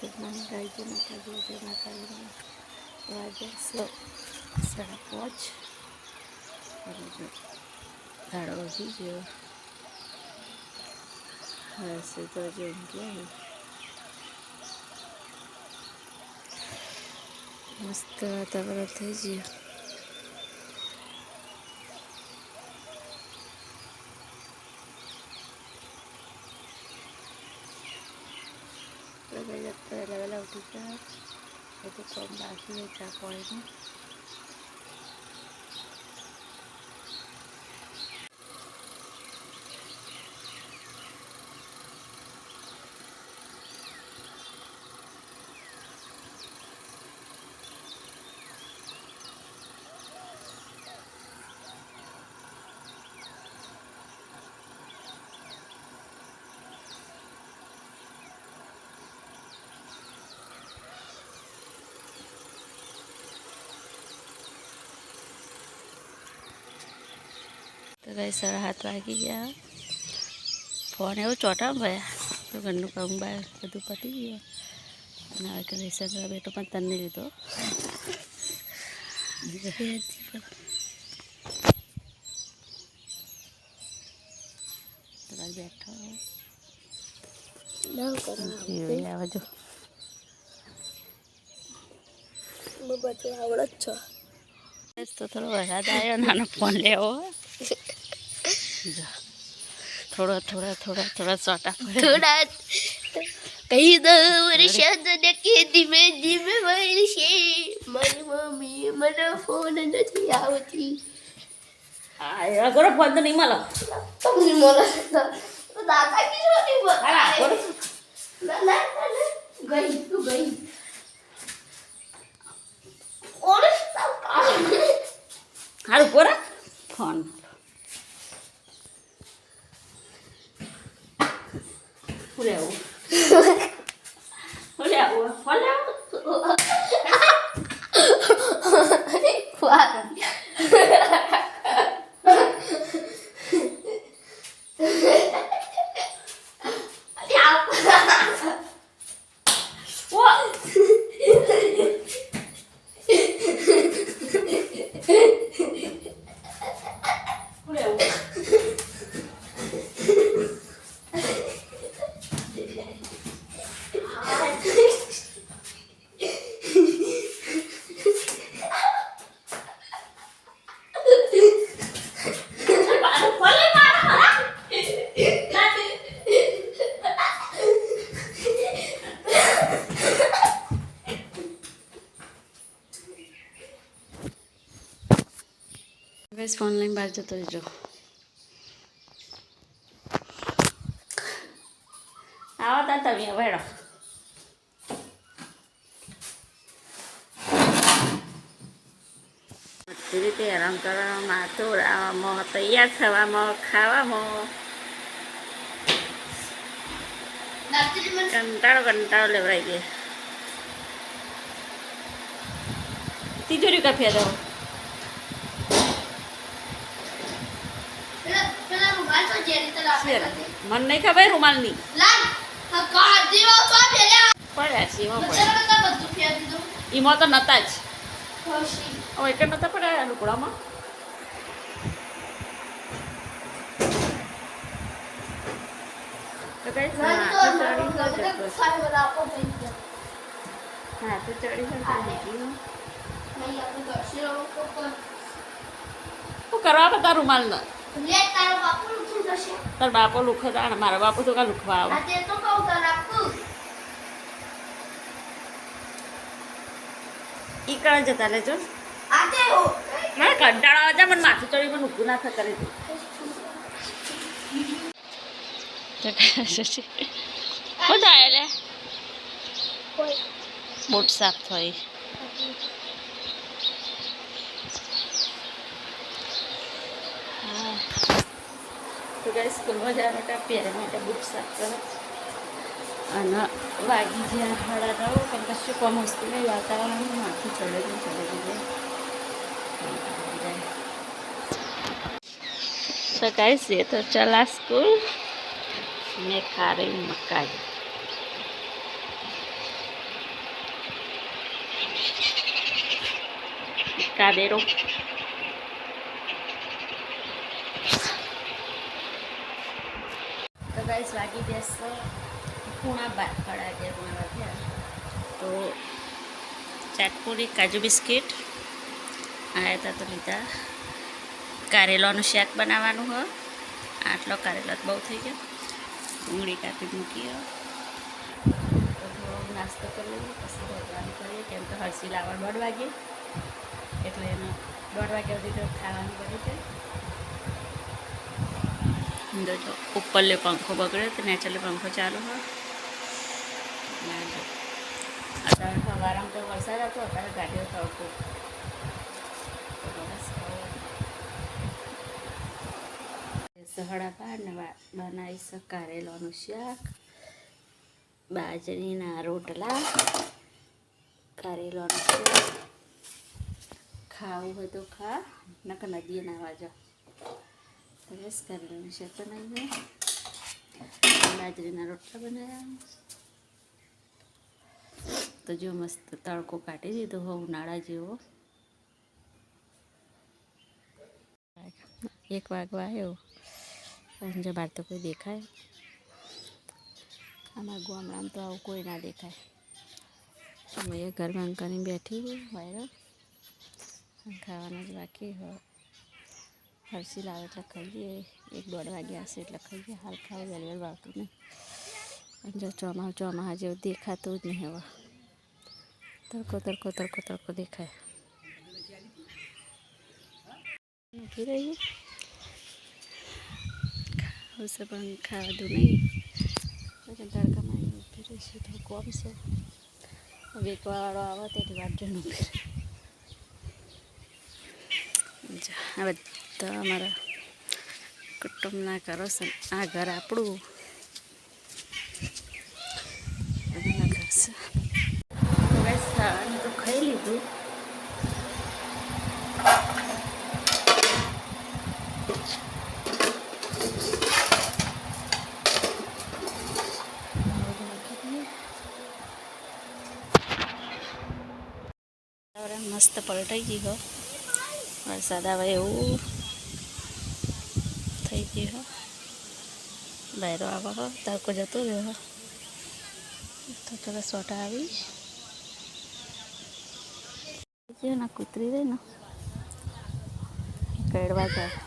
Good morning ગાય જય માતાજી જય માતાજી વાગે 5:30 અને જો દાડો વધી ગયો હશે તો જેમ કે મસ્ત વાતાવરણ થઈ ગયું. વહેલા ઉઠી ગયા બધું કામ બાકી હોય ચા પાણીનું. તો ગઈ 7:30 વાગી ગયા. ફોન એવું ચોટા ભયા તો ઘરનું કામ બહાર બધું પતી ગયું. અને હવે કે લેસન બેટો પણ તને લીધો બેઠો આવજો આવડત છો તો થોડો વરસાદ આવ્યો નાનો ફોન લેવો થોડા ચોટા થોડા કઈ દો વરસાદ કે ધીમે ધીમે વરસે મારી મમ્મી મને ફોન નથી આવતી. હા એવા કરો ફોન તો નહીં મળો તમને મળે તો દાદા કીધો નહીં ના ના ગઈ તું ગઈ ઓરે હારું પોરા ફોન લેવું ફોન બસ ફોન લઈને બહાર જતો રહેજો. આવો તા તમે વેડો બધી રીતે આરામ કરવામાં તોડવામાં તૈયાર થવામાં ખાવામાં કંટાળો લેવરાઈ ગયો. તિજોરી કાપ્યા દો મને નહીં ખબર રૂમાલની પડ્યા છે એમાં તો નતા જ હવે એક નતા પડ્યા લુકડામાં. હા તો ચડી શું કરવા બધા રૂમાલ ન તાર બાપો લુખો તાણ મારા બાપુ તો કા લુખવા આવે ઈ કણ જતા લેજો મારે કંટાળો આવે મને માથું ચડી મને ઊભું ના થતા કરી શું થાય લે બૂટ સાફ થઈ તો ગાઈસ સ્કૂલમાં જવા માટે પહેરવા માટે બુક સાફ કરો અને વાગી જ્યાં 9:30 પણ કશું કામ વસ્તુ નહીં વાતાવરણ માથું ચડે तो गाइस ये तो चला स्कूल मैं खा रही हूँ मकाई કાબેરો. તો ગાઈસ વાગી બેસો 11:30 વાગ્યા. તો ચાટપુરી કાજુ બિસ્કિટ આવ્યા હતા તો લીધા. કારેલાનું શાક બનાવવાનું હોય. આટલો કારેલો બહુ થઈ ગયો. ડુંગળી કાપી મૂકી તો થોડો નાસ્તો કરી લઈએ પછી ભગવાન કરીએ. કેમ તો હરસી લાવવા 1:30 વાગે એટલે એનો 1:30 વાગ્યા સુધી તો ખાવાનું બની જાય. જો ઉપરલે પંખો બગડે તો નેચરલે પંખો ચાલુ હોય. અત્યારે સવારમાં તો વરસાદ હતો, અત્યારે ગાડીઓ તડકો. સહડા પાડને બનાવીશ કારેલાનું શાક, બાજરીના રોટલા, કારેલાનું શાક. ખાવું હોય તો ખા, નકર નદીએ નાવા જાઓ. બસ કારેલાનું શાક બનાવીને બાજરીના રોટલા બનાવ્યા. તો જો મસ્ત તડકો કાઢી દીધો હો ઉનાળા જેવો. 1 વાગવા આવ્યો પણ જો બહાર તો કોઈ દેખાય. અમારા ગામડામાં તો આવું કોઈ ના દેખાય. મેં ઘર બંધ કરીને બેઠી હોય ખાવાના જ બાકી હોય. હરસી લાવે એટલે ખાઈએ. 1-1:30 વાગ્યા હશે એટલે ખાઈએ. હાલ ખાવ વેલવેલ વાવતું નહીં. અને જો ચોમાસા જેવું દેખાતું જ નહીં હવે. તડકો દેખાય. ઊભી રહીએ ખાવશે પણ ખાવાનું નહીં. તડકામાં ઊભી રહીશું તો કોમ છે. વેચવાવાળો આવે તેથી વાત જોઈને ઊભી રહી. આ બધા અમારા કુટુંબના ઘરો છે. આ ઘર આપણું બધાના ઘર છે. ખાવાનું તો ખાઈ લીધું. મસ્ત પલટાઈ ગઈ હો. વરસાદ આવે એવું થઈ ગયું હો. બહાર આવે હો તડકો જતો રહ્યો હો. તો થોડા સોટા આવી ના કૂતરી રહી ને કડવા જાય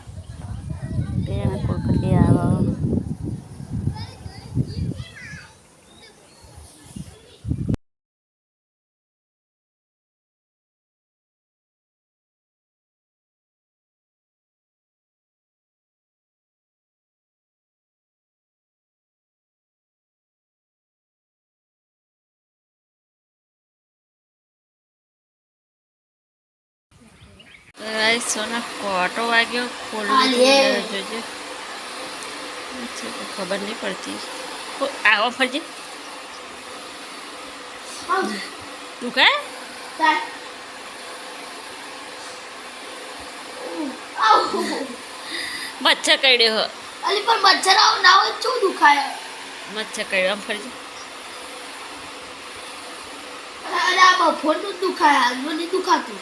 તેને કોકડી આવે. સોના કોટો વાગ્યો જોજે. ખબર નહીં પડતી. આવો ફરજે તું કાય મચ્છર કડ્યો હો. અલી પણ મચ્છર આવ ના હોય શું દુખાય? મચ્છર કડ્યો આમ ફરજે. અરે આ બફોરનું દુખાય, હાલમાં નહીં દુખાતું.